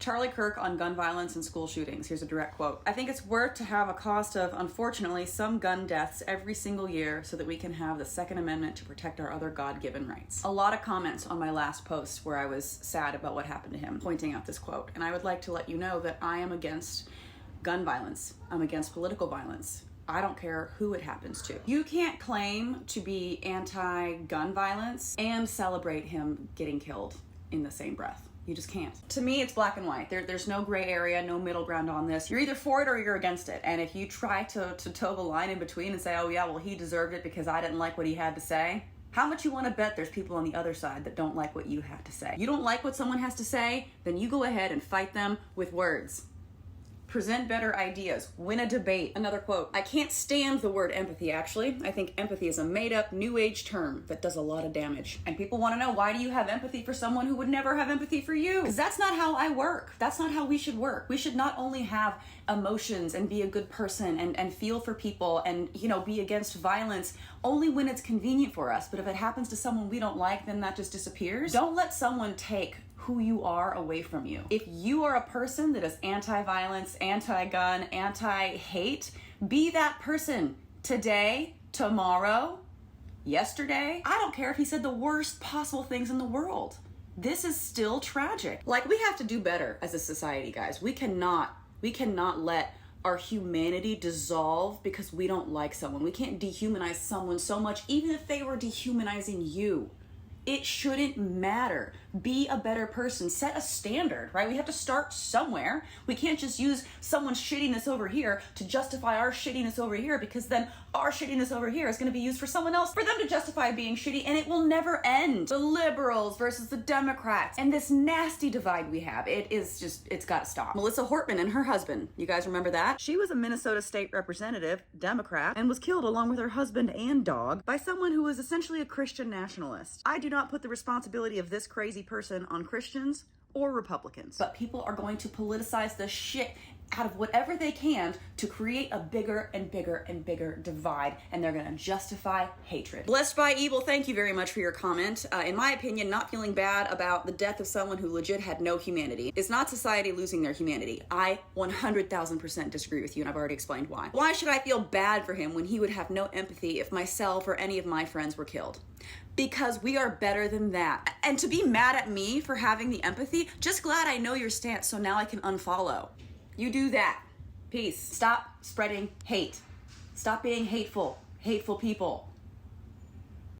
Charlie Kirk on gun violence and school shootings. Here's a direct quote. "I think it's worth to have a cost of, unfortunately, some gun deaths every single year so that we can have the Second Amendment to protect our other God-given rights." A lot of comments on my last post where I was sad about what happened to him, pointing out this quote. And I would like to let you know that I am against gun violence. I'm against political violence. I don't care who it happens to. You can't claim to be anti-gun violence and celebrate him getting killed in the same breath. You just can't. To me, it's black and white. There's no gray area, no middle ground on this. You're either for it or you're against it. And if you try to toe the line in between and say, oh yeah, well, he deserved it because I didn't like what he had to say, how much you want to bet there's people on the other side that don't like what you have to say? You don't like what someone has to say? Then you go ahead and fight them with words. Present better ideas. Win a debate. Another quote. "I can't stand the word empathy, actually. I think empathy is a made-up, new age term that does a lot of damage." And people want to know, why do you have empathy for someone who would never have empathy for you? Because that's not how I work. That's not how we should work. We should not only have emotions and be a good person and feel for people and, be against violence only when it's convenient for us. But if it happens to someone we don't like, then that just disappears. Don't let someone take who you are away from you. If you are a person that is anti-violence, anti-gun, anti-hate, be that person today, tomorrow, yesterday. I don't care if he said the worst possible things in the world. This is still tragic. We have to do better as a society, guys. We cannot let our humanity dissolve because we don't like someone. We can't dehumanize someone so much, even if they were dehumanizing you. It shouldn't matter. Be a better person. Set a standard, right? We have to start somewhere. We can't just use someone's shittiness over here to justify our shittiness over here, because then our shittiness over here is going to be used for someone else for them to justify being shitty, and it will never end. The liberals versus the Democrats and this nasty divide we have. It's got to stop. Melissa Hortman and her husband. You guys remember that? She was a Minnesota state representative, Democrat, and was killed along with her husband and dog by someone who was essentially a Christian nationalist. I do not put the responsibility of this crazy person on Christians or Republicans. But people are going to politicize the shit out of whatever they can to create a bigger and bigger and bigger divide, and they're going to justify hatred. Blessed by Evil, thank you very much for your comment. In my opinion, not feeling bad about the death of someone who legit had no humanity is not society losing their humanity. I 100,000% disagree with you, and I've already explained why. Why should I feel bad for him when he would have no empathy if myself or any of my friends were killed? Because we are better than that. And to be mad at me for having the empathy, just glad I know your stance so now I can unfollow. You do that. Peace. Stop spreading hate. Stop being hateful people.